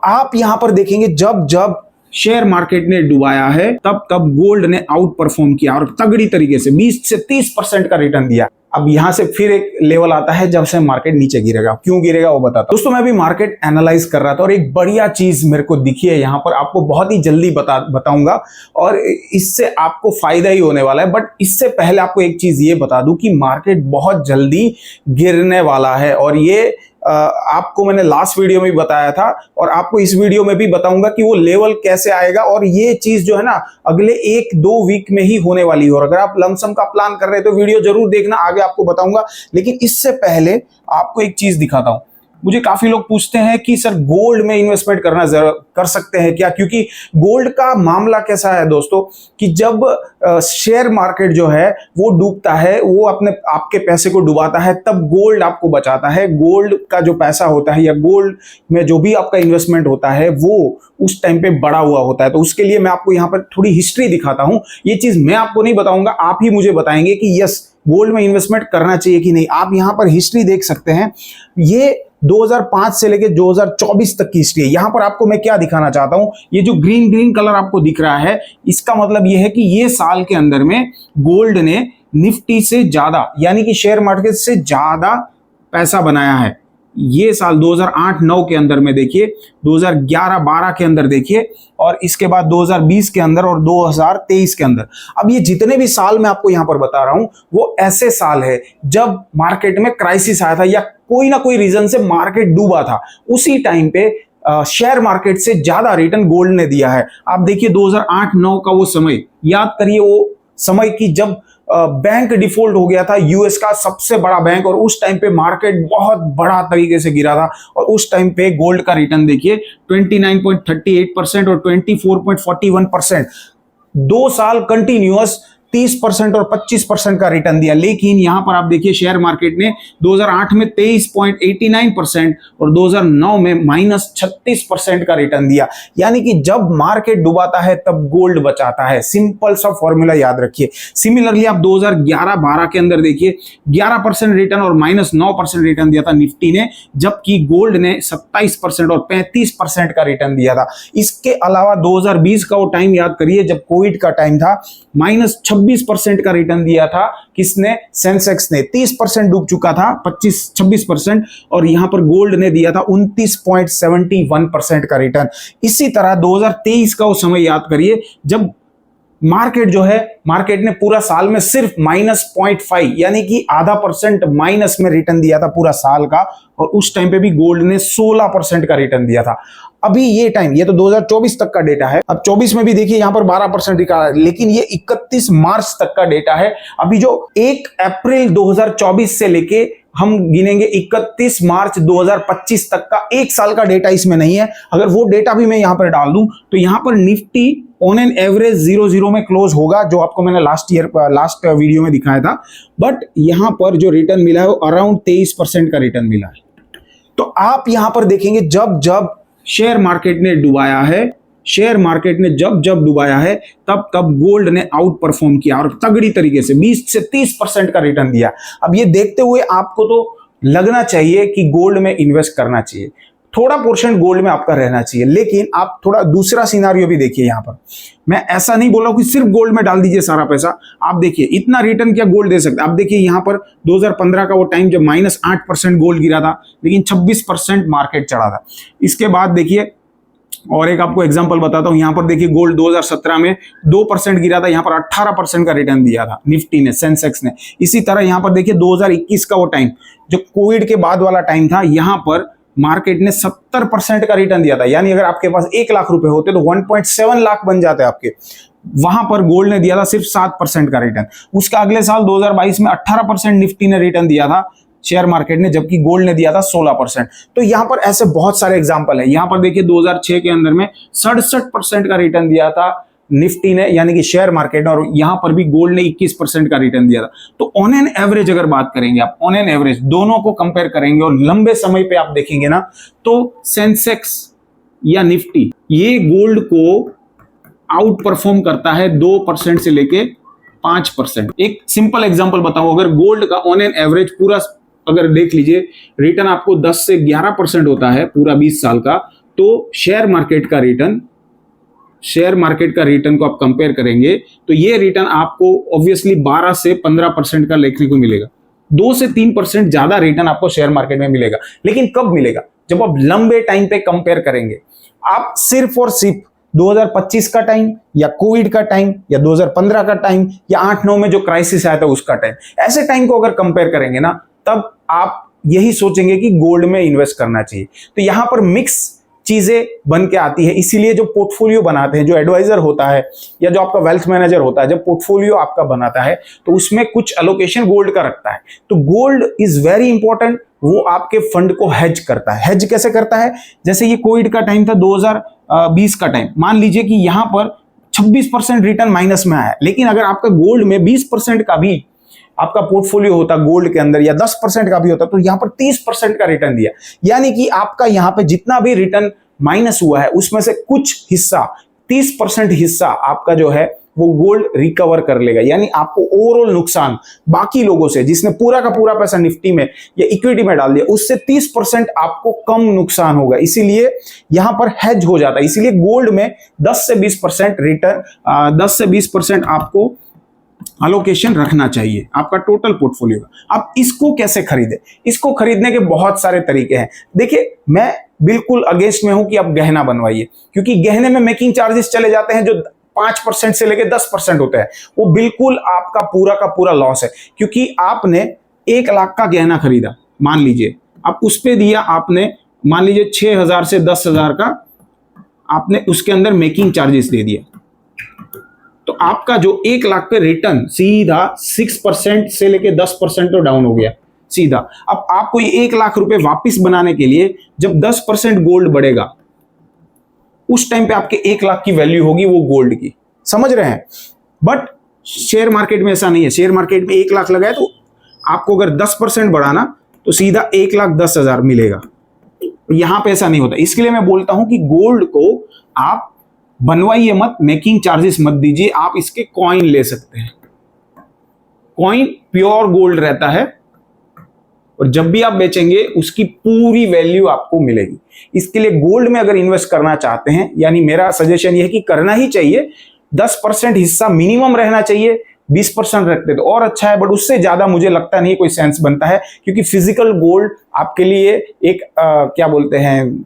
आप यहां पर देखेंगे जब जब शेयर मार्केट ने डुबाया है तब तब गोल्ड ने आउट परफॉर्म किया और तगड़ी तरीके से 20 से 30% का रिटर्न दिया। अब यहां से फिर एक लेवल आता है जब से मार्केट नीचे गिरेगा। क्यों गिरेगा वो बताता हूं। दोस्तों मैं भी मार्केट एनालाइज कर रहा था और एक बढ़िया चीज मेरे को दिखी है यहां पर, आपको बहुत ही जल्दी बताऊंगा और इससे आपको फायदा ही होने वाला है। बट इससे पहले आपको एक चीज ये बता दूं कि मार्केट बहुत जल्दी गिरने वाला है और ये आपको मैंने लास्ट वीडियो में भी बताया था और आपको इस वीडियो में भी बताऊंगा कि वो लेवल कैसे आएगा। और ये चीज जो है ना अगले 1-2 वीक में ही होने वाली है। और अगर आप लमसम का प्लान कर रहे हैं तो वीडियो जरूर देखना, आगे आपको बताऊंगा। लेकिन इससे पहले आपको एक चीज दिखाता हूं। मुझे काफी लोग पूछते हैं कि सर गोल्ड में इन्वेस्टमेंट कर सकते हैं क्या, क्योंकि गोल्ड का मामला कैसा है दोस्तों कि जब शेयर मार्केट जो है वो डूबता है, वो आपके पैसे को डुबाता है, तब गोल्ड आपको बचाता है। गोल्ड का जो पैसा होता है या गोल्ड में जो भी आपका इन्वेस्टमेंट होता है वो उस टाइम पे बढ़ा हुआ होता है। तो उसके लिए मैं आपको यहाँ पर थोड़ी हिस्ट्री दिखाता हूं। ये चीज मैं आपको नहीं बताऊंगा, आप ही मुझे बताएंगे कि यस गोल्ड में इन्वेस्टमेंट करना चाहिए कि नहीं। आप यहां पर हिस्ट्री देख सकते हैं, ये 2005 से लेके 2024 तक की हिस्ट्री है। यहां पर आपको मैं क्या दिखाना चाहता हूं, ये जो ग्रीन कलर आपको दिख रहा है इसका मतलब ये है कि ये साल के अंदर में गोल्ड ने निफ्टी से ज्यादा यानी कि शेयर मार्केट से ज्यादा पैसा बनाया है। ये साल 2008-9 के अंदर में देखिए, 2011-12 के अंदर देखिए और इसके बाद 2020 के अंदर और 2023 के अंदर। अब ये जितने भी साल मैं आपको यहां पर बता रहा हूं वो ऐसे साल है जब मार्केट में क्राइसिस आया था या कोई ना कोई रीजन से मार्केट डूबा था। उसी टाइम पे शेयर मार्केट से ज्यादा रिटर्न गोल्ड ने दिया है। आप देखिए 2008-9 का वो समय याद करिए, वो समय की जब बैंक डिफॉल्ट हो गया था यूएस का सबसे बड़ा बैंक, और उस टाइम पे मार्केट बहुत बड़ा तरीके से गिरा था। और उस टाइम पे गोल्ड का रिटर्न देखिए 29.38% और 24.41%, 2 साल कंटिन्यूअस 30% और 25% का रिटर्न दिया। लेकिन यहां पर आप देखिए शेयर मार्केट ने 2008 में 23.89% और 2009 में -36% का रिटर्न दिया। यानी कि जब मार्केट डुबाता है तब गोल्ड बचाता है। सिंपल सा फॉर्मूला याद रखिए। सिमिलरली आप 2011-12 के अंदर देखिए 11% रिटर्न और -9% रिटर्न दिया था निफ्टी ने, जबकि गोल्ड ने 27% और 35% का रिटर्न दिया था। इसके अलावा 2020 का वो टाइम याद करिए जब कोविड का टाइम था, -26% का रिटर्न दिया था किसने, सेंसेक्स ने। 30% डूब चुका था, 25-26%, और यहां पर गोल्ड ने दिया था 29.71% का रिटर्न। इसी तरह 2023 का वो समय याद करिए जब मार्केट जो है, मार्केट ने पूरा साल में सिर्फ -0.5 यानी कि % माइनस में रिटर्न दिया था पूरा साल का, और उस टाइम पे भी गोल्ड ने 16% का रिटर्न दिया था। अभी ये टाइम, ये तो 2024 तक का डेटा है। अब 24 में भी देखिए यहां पर 12% रिकॉर्ड है, लेकिन ये 31 मार्च तक का डेटा है। अभी जो 1 अप्रैल 2024 से लेके हम गिनेंगे 31 मार्च 2025 तक का 1 साल का डेटा इसमें नहीं है। अगर वो डेटा भी मैं यहां पर डाल दूं तो यहां पर निफ्टी ऑन एन एवरेज 0-0 में क्लोज होगा, जो आपको मैंने लास्ट वीडियो में दिखाया था। बट यहां पर जो रिटर्न मिला है वो अराउंड 23% का रिटर्न मिला है। तो आप यहां पर देखेंगे जब जब शेयर मार्केट ने डुबाया है, शेयर मार्केट ने जब जब डुबाया है तब तब गोल्ड ने आउट परफॉर्म किया और तगड़ी तरीके से 20 से 30% का रिटर्न दिया। अब ये देखते हुए आपको तो लगना चाहिए कि गोल्ड में इन्वेस्ट करना चाहिए, थोड़ा पोर्शन गोल्ड में आपका रहना चाहिए। लेकिन आप थोड़ा दूसरा सिनारियो भी देखिए। यहां पर मैं ऐसा नहीं बोल रहा हूं कि सिर्फ गोल्ड में डाल दीजिए सारा पैसा। आप देखिए इतना रिटर्न क्या गोल्ड दे सकता है। आप देखिए यहां पर 2015 का वो टाइम जब -8% गोल्ड गिरा था, लेकिन 26% मार्केट चढ़ा था। इसके बाद देखिए और एक आपको एग्जांपल बताता हूं। यहां पर देखिए गोल्ड 2017 में 2% गिरा था, यहां पर 18% का रिटर्न दिया था निफ्टी ने, सेंसेक्स ने। इसी तरह यहां पर देखिए 2021 का वो टाइम जो कोविड के बाद वाला टाइम था, यहां पर मार्केट ने 70% का रिटर्न दिया था। यानी अगर आपके पास 1 लाख रुपए होते तो 1.7 लाख बन जाते आपके। वहां पर गोल्ड ने दिया था सिर्फ 7% का रिटर्न। उसका अगले साल 2022 में 18% निफ्टी ने रिटर्न दिया था शेयर मार्केट ने, जबकि गोल्ड ने दिया था 16%। तो यहां पर ऐसे बहुत सारे एग्जांपल है। यहां पर देखिए 2006 के अंदर में 67% का रिटर्न दिया था निफ्टी ने यानी कि शेयर मार्केट ने, और यहां पर भी गोल्ड ने 21% का रिटर्न दिया था। तो ऑन एन एवरेज अगर बात करेंगे आप, ऑन एन एवरेज दोनों को कंपेयर करेंगे और लंबे समय पे आप देखेंगे ना, तो सेंसेक्स या निफ्टी ये गोल्ड को आउट परफॉर्म करता है 2% से लेके 5%। एक सिंपल एग्जांपल बताऊं, अगर गोल्ड का ऑन एन एवरेज पूरा अगर देख लीजिए रिटर्न आपको 10 से 11% होता है पूरा 20 साल का, तो शेयर मार्केट का रिटर्न को आप कंपेयर करेंगे तो ये रिटर्न आपको ऑब्वियसली 12 से 15% का देखने को मिलेगा। 2 से 3% ज्यादा रिटर्न आपको शेयर मार्केट में मिलेगा। लेकिन कब मिलेगा? जब आप लंबे टाइम पे कंपेयर करेंगे। आप सिर्फ और सिर्फ 2025 का टाइम या कोविड का टाइम या 2015 का टाइम या 8-9 में जो क्राइसिस आया था उसका टाइम, ऐसे टाइम को अगर कंपेयर करेंगे ना, तब आप यही सोचेंगे कि गोल्ड में इन्वेस्ट करना चाहिए। तो यहां पर मिक्स चीजें बन के आती है। इसीलिए जो पोर्टफोलियो बनाते हैं, जो एडवाइजर होता है या जो आपका वेल्थ मैनेजर होता है, जब पोर्टफोलियो आपका बनाता है तो उसमें कुछ अलोकेशन गोल्ड का रखता है। तो गोल्ड इज वेरी इंपॉर्टेंट। वो आपके फंड को हेज करता है। हेज कैसे करता है? जैसे ये कोविड का टाइम था, 2020 का टाइम, मान लीजिए कि यहां पर 26% रिटर्न माइनस में आया, लेकिन अगर आपका गोल्ड में 20% का भी आपका पोर्टफोलियो होता गोल्ड के अंदर या 10% का भी होता तो यहां पर 30% का रिटर्न दिया। यानी कि आपका यहां पे जितना भी रिटर्न माइनस हुआ है उसमें से कुछ हिस्सा, 30% हिस्सा आपका जो है वो गोल्ड रिकवर कर लेगा। यानी आपको ओवरऑल नुकसान बाकी लोगों से, जिसने पूरा का पूरा पैसा निफ्टी में या इक्विटी में डाल दिया, उससे 30% आपको कम नुकसान होगा। इसीलिए यहां पर हेज हो जाता है। इसीलिए गोल्ड में 10 से 20% रिटर्न, 10 से 20% आपको अलोकेशन रखना चाहिए आपका टोटल पोर्टफोलियो का। अब इसको कैसे खरीदे? इसको खरीदने के बहुत सारे तरीके हैं। देखिए, मैं बिल्कुल अगेंस्ट में हूं कि आप गहना बनवाइए, क्योंकि गहने में मेकिंग चार्जेस चले जाते हैं जो 5% से लेकर 10% होते हैं। वो बिल्कुल आपका पूरा का पूरा लॉस है, क्योंकि आपने 1 लाख का गहना खरीदा, मान लीजिए, अब उस पे दिया आपने, मान लीजिए 6,000 से 10,000 का आपने उसके अंदर मेकिंग चार्जेस दे दिया, तो आपका जो 1 लाख पे रिटर्न सीधा 6% से लेके 10% तो डाउन हो गया सीधा। अब आपको ये 1 लाख रुपए वापस बनाने के लिए जब 10% गोल्ड बढ़ेगा, उस टाइम पे आपके 1 लाख की वैल्यू होगी वो गोल्ड की। समझ रहे हैं? बट शेयर मार्केट में ऐसा नहीं है। शेयर मार्केट में 1 लाख लगाए तो आपको अगर 10% बढ़ाना तो सीधा 1,10,000 मिलेगा। यहां पे ऐसा नहीं होता। इसके लिए मैं बोलता हूं कि गोल्ड को आप बनवाइए मत, मेकिंग चार्जेस मत दीजिए। आप इसके कॉइन ले सकते हैं। कॉइन प्योर गोल्ड रहता है और जब भी आप बेचेंगे उसकी पूरी वैल्यू आपको मिलेगी। इसके लिए गोल्ड में अगर इन्वेस्ट करना चाहते हैं, यानी मेरा सजेशन यह है कि करना ही चाहिए। 10% हिस्सा मिनिमम रहना चाहिए। 20% रखते तो और अच्छा है, बट उससे ज्यादा मुझे लगता नहीं कोई सेंस बनता है, क्योंकि फिजिकल गोल्ड आपके लिए एक क्या बोलते हैं,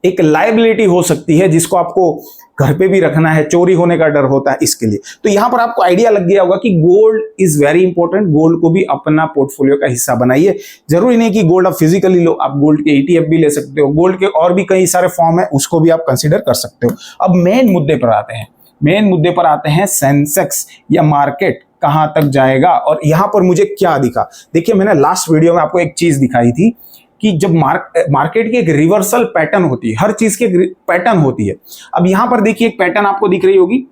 एक लायबिलिटी हो सकती है, जिसको आपको घर पे भी रखना है, चोरी होने का डर होता है। इसके लिए तो यहां पर आपको आइडिया लग गया होगा कि gold is very important. Gold को भी अपना पोर्टफोलियो का हिस्सा बनाइए। जरूरी नहीं कि गोल्ड आप फिजिकली लो, आप गोल्ड के ETF भी ले सकते हो। गोल्ड के और भी कई सारे फॉर्म है, उसको भी आप कंसिडर कर सकते हो। अब मेन मुद्दे पर आते हैं। सेंसेक्स या मार्केट कहां तक जाएगा और यहां पर मुझे क्या दिखा। देखिए, मैंने लास्ट वीडियो में आपको एक चीज दिखाई थी कि जब मार्केट की एक रिवर्सल पैटर्न होती है, हर चीज की एक पैटर्न होती है। अब यहां पर देखिए एक पैटर्न आपको दिख रही होगी,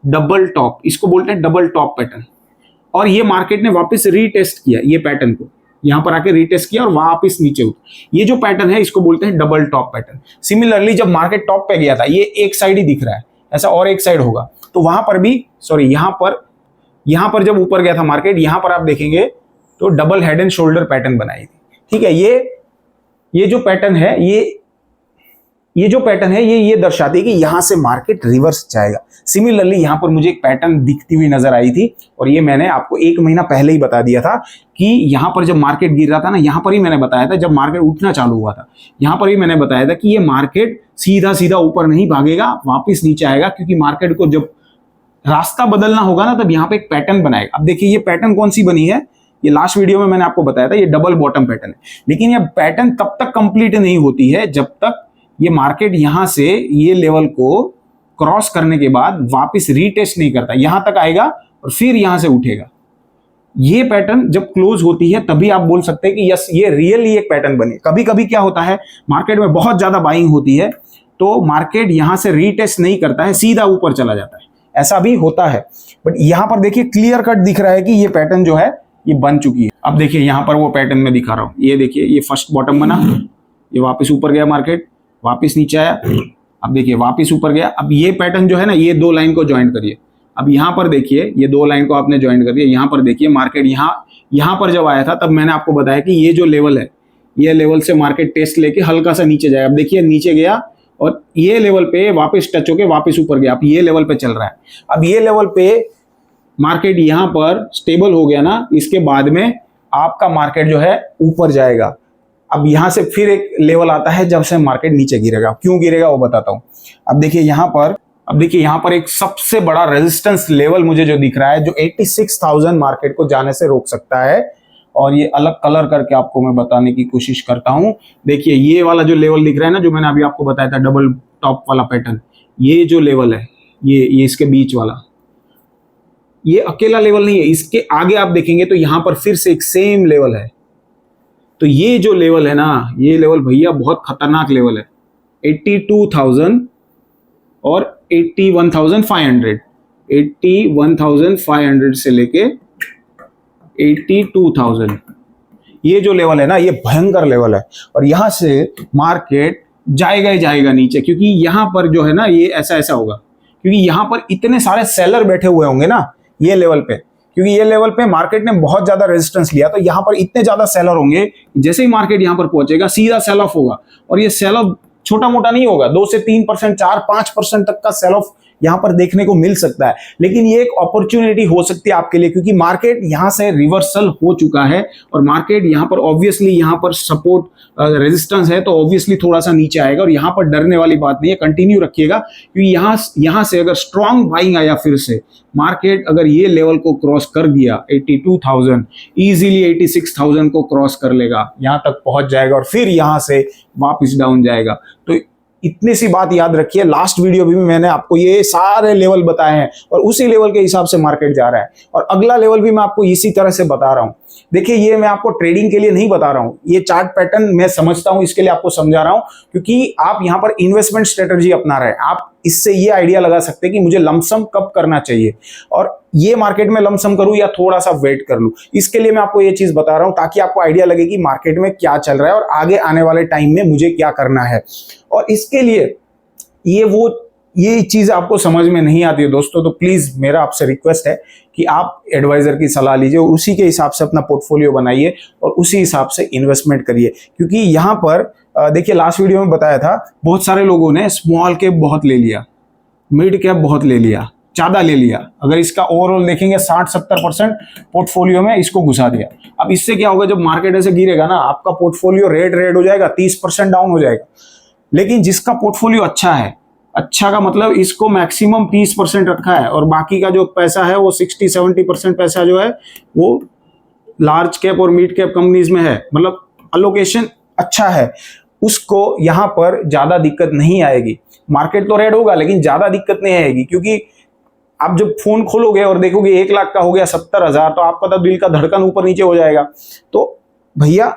डबल टॉप, इसको बोलते हैं डबल टॉप पैटर्न। और ये मार्केट ने वापस रीटेस्ट किया ये पैटर्न को, यहां पर आके रीटेस्ट किया और वापस नीचे उतर। ये जो पैटर्न है इसको बोलते हैं डबल टॉप पैटर्न। सिमिलरली जब मार्केट टॉप पे गया था, ये एक साइड ही दिख रहा है, ऐसा और एक साइड होगा, तो वहां पर भी यहां पर जब ऊपर गया था मार्केट, यहां पर आप देखेंगे तो double head and shoulder pattern बनाई थी। ठीक है, ये जो पैटर्न है, ये जो पैटर्न है ये दर्शाती है कि यहां से मार्केट रिवर्स जाएगा। सिमिलरली यहां पर मुझे एक पैटर्न दिखती हुई नजर आई थी, और ये मैंने आपको 1 महीना पहले ही बता दिया था कि यहां पर जब मार्केट गिर रहा था ना, यहां पर ही मैंने बताया था, जब मार्केट उठना चालू हुआ था, यहां पर ही मैंने बताया था कि ये मार्केट सीधा सीधा ऊपर नहीं भागेगा, वापिस नीचे आएगा, क्योंकि मार्केट को जब रास्ता बदलना होगा ना, तब यहां पर एक पैटर्न बनाएगा। अब देखिए ये पैटर्न कौन सी बनी है, ये लास्ट वीडियो में मैंने आपको बताया था, ये डबल बॉटम पैटर्न है। लेकिन ये पैटर्न तब तक कंप्लीट नहीं होती है जब तक ये मार्केट यहां से ये लेवल को क्रॉस करने के बाद वापस रीटेस्ट नहीं करता। यहां तक आएगा और फिर यहां से उठेगा। ये पैटर्न जब क्लोज होती है तभी आप बोल सकते हैं कि यस, ये रियली एक पैटर्न बनी। कभी कभी क्या होता है, मार्केट में बहुत ज्यादा बाइंग होती है तो मार्केट यहां से रीटेस्ट नहीं करता है, सीधा ऊपर चला जाता है, ऐसा भी होता है। बट यहां पर देखिए क्लियर कट दिख रहा है कि ये पैटर्न जो है ये बन चुकी है। अब देखिए यहां पर वो पैटर्न में दिखा रहा हूं, ये देखिए ये फर्स्ट बॉटम बना, ये वापस ऊपर गया मार्केट, वापस नीचे आया, अब देखिए वापस ऊपर गया। अब ये पैटर्न जो है ना, ये 2 लाइन को ज्वाइन करिए। अब यहां पर देखिए ये 2 लाइन को आपने ज्वाइन कर दिया। यहां पर देखिए मार्केट यहां पर जब आया था तब मैंने आपको बताया कि ये जो लेवल है, ये लेवल से मार्केट टेस्ट लेके हल्का सा नीचे जाएगा। अब देखिए नीचे गया, और ये लेवल पे वापस टच होके वापस ऊपर गया, अब ये लेवल पे चल रहा है। अब ये लेवल पे मार्केट यहां पर स्टेबल हो गया ना, इसके बाद में आपका मार्केट जो है ऊपर जाएगा। अब यहां से फिर एक लेवल आता है जब से मार्केट नीचे गिरेगा। क्यों गिरेगा वो बताता हूं। अब देखिए यहां पर एक सबसे बड़ा रेजिस्टेंस लेवल मुझे जो दिख रहा है, जो 86,000 मार्केट को जाने से रोक सकता है। और ये अलग कलर करके आपको मैं बताने की कोशिश करता हूं। देखिए ये वाला जो लेवल दिख रहा है ना, जो मैंने अभी आपको बताया था डबल टॉप वाला पैटर्न, ये जो लेवल है, ये इसके बीच वाला, ये अकेला लेवल नहीं है। इसके आगे आप देखेंगे तो यहां पर फिर से एक सेम लेवल है। तो ये जो लेवल है ना, ये लेवल भैया बहुत खतरनाक लेवल है। 82,000 और 81,500, 81,500 से लेके 82,000, ये जो लेवल है ना, ये भयंकर लेवल है। और यहां से मार्केट जाएगा ही जाएगा नीचे, क्योंकि यहां पर जो है ना, ये ऐसा होगा, क्योंकि यहां पर इतने सारे सेलर बैठे हुए होंगे ना ये लेवल पे, क्योंकि ये लेवल पे मार्केट ने बहुत ज्यादा रेजिस्टेंस लिया, तो यहां पर इतने ज्यादा सेलर होंगे, जैसे ही मार्केट यहां पर पहुंचेगा सीधा सेल ऑफ होगा। और ये सेल ऑफ छोटा मोटा नहीं होगा, 2 से 3%, 4-5% तक का सेल ऑफ यहां पर देखने को मिल सकता है। लेकिन ये एक अपॉर्चुनिटी हो सकती है आपके लिए, क्योंकि मार्केट यहां से रिवर्सल हो चुका है और मार्केट यहां पर ऑब्वियसली यहां पर सपोर्ट रेजिस्टेंस है, तो ऑब्वियसली थोड़ा सा नीचे आएगा। और यहां पर डरने वाली बात नहीं है, कंटिन्यू रखिएगा, क्योंकि यहां से अगर स्ट्रॉन्ग बाइंग आया, फिर से मार्केट अगर ये लेवल को क्रॉस कर दिया 82,000, इजीली 86,000 को क्रॉस कर लेगा, यहां तक पहुंच जाएगा और फिर यहां से वापस डाउन जाएगा। तो इतनी सी बात याद रखिए, लास्ट वीडियो भी मैंने आपको ये सारे लेवल बताए हैं और उसी लेवल के हिसाब से मार्केट जा रहा है। और अगला लेवल भी मैं आपको इसी तरह से बता रहा हूं। देखिए ये मैं आपको ट्रेडिंग के लिए नहीं बता रहा हूं, ये चार्ट पैटर्न मैं समझता हूं, इसके लिए आपको समझा रहा हूं, क्योंकि आप यहां पर इन्वेस्टमेंट स्ट्रेटजी अपना रहे हैं। आप इससे ये आइडिया लगा सकते हैं कि मुझे लमसम कब करना चाहिए और ये मार्केट में लमसम करूं या थोड़ा सा वेट कर लूं। इसके लिए मैं आपको ये चीज बता रहा हूं, ताकि आपको आइडिया लगे कि मार्केट में क्या चल रहा है और आगे आने वाले टाइम में मुझे क्या करना है। और इसके लिए ये चीज आपको समझ में नहीं आती है दोस्तों, तो प्लीज मेरा आपसे रिक्वेस्ट है कि आप एडवाइजर की सलाह लीजिए और उसी के हिसाब से अपना पोर्टफोलियो बनाइए और उसी हिसाब से इन्वेस्टमेंट करिए। क्योंकि यहां पर देखिए लास्ट वीडियो में बताया था, बहुत सारे लोगों ने स्मॉल कैप बहुत ले लिया, मिड कैप बहुत ले लिया, ज्यादा ले लिया। अगर इसका ओवरऑल देखेंगे 60-70% पोर्टफोलियो में इसको घुसा दिया। अब इससे क्या होगा, जब मार्केट ऐसे गिरेगा ना, आपका पोर्टफोलियो रेड हो जाएगा, 30% डाउन हो जाएगा। लेकिन जिसका पोर्टफोलियो अच्छा है, अच्छा का मतलब इसको मैक्सिमम 30% रखा है और बाकी का जो पैसा है वो 60-70% पैसा जो है वो लार्ज कैप और मिड कैप कंपनीज में है, मतलब अलोकेशन अच्छा है, उसको यहां पर ज्यादा दिक्कत नहीं आएगी। मार्केट तो रेड होगा लेकिन ज्यादा दिक्कत नहीं आएगी, क्योंकि आप जब फोन खोलोगे और देखोगे 1 लाख का हो गया 70,000, तो आपका तो दिल का धड़कन ऊपर नीचे हो जाएगा। तो भैया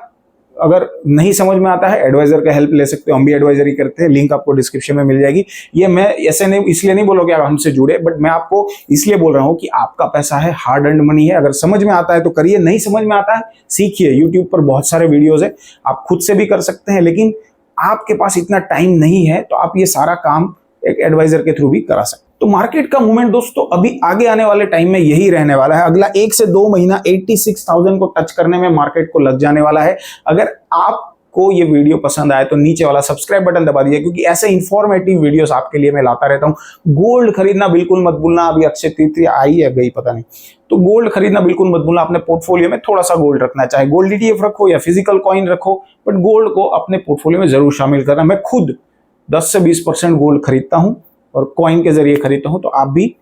अगर नहीं समझ में आता है, एडवाइजर का हेल्प ले सकते हो, हम भी एडवाइजरी करते हैं, लिंक आपको डिस्क्रिप्शन में मिल जाएगी। ये मैं ऐसे नहीं, इसलिए नहीं बोलोगे आप हमसे जुड़े, बट मैं आपको इसलिए बोल रहा हूं कि आपका पैसा है, हार्ड अर्न्ड मनी है। अगर समझ में आता है तो करिए, नहीं समझ में आता है सीखिए। यूट्यूब पर बहुत सारे वीडियोज है, आप खुद से भी कर सकते हैं, लेकिन आपके पास इतना टाइम नहीं है तो आप ये सारा काम एक एडवाइजर के थ्रू भी करा सकते हैं। तो मार्केट का मूवमेंट दोस्तों अभी आगे आने वाले टाइम में यही रहने वाला है। अगला 1 से 2 महीना 86,000 को टच करने में मार्केट को लग जाने वाला है। अगर आपको ये वीडियो पसंद आए तो नीचे वाला सब्सक्राइब बटन दबा दीजिए, क्योंकि ऐसे इंफॉर्मेटिव वीडियोस आपके लिए मैं लाता रहता हूं। गोल्ड खरीदना बिल्कुल मत भूलना, अभी अक्षय तृतीया आई है गई पता नहीं, तो गोल्ड खरीदना बिल्कुल मत भूलना। अपने पोर्टफोलियो में थोड़ा सा गोल्ड रखना, चाहे गोल्ड ETF रखो या फिजिकल कॉइन रखो, बट गोल्ड को अपने पोर्टफोलियो में जरूर शामिल करना। मैं खुद 10 से 20% गोल्ड खरीदता हूं और कॉइन के जरिए खरीदता हूं, तो आप भी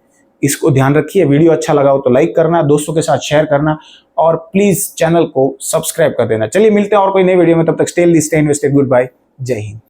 इसको ध्यान रखिए। वीडियो अच्छा लगा हो तो लाइक करना, दोस्तों के साथ शेयर करना और प्लीज चैनल को सब्सक्राइब कर देना। चलिए मिलते हैं और कोई नई वीडियो में, तब तक स्टे इन्वेस्टेड, गुड बाय, जय हिंद।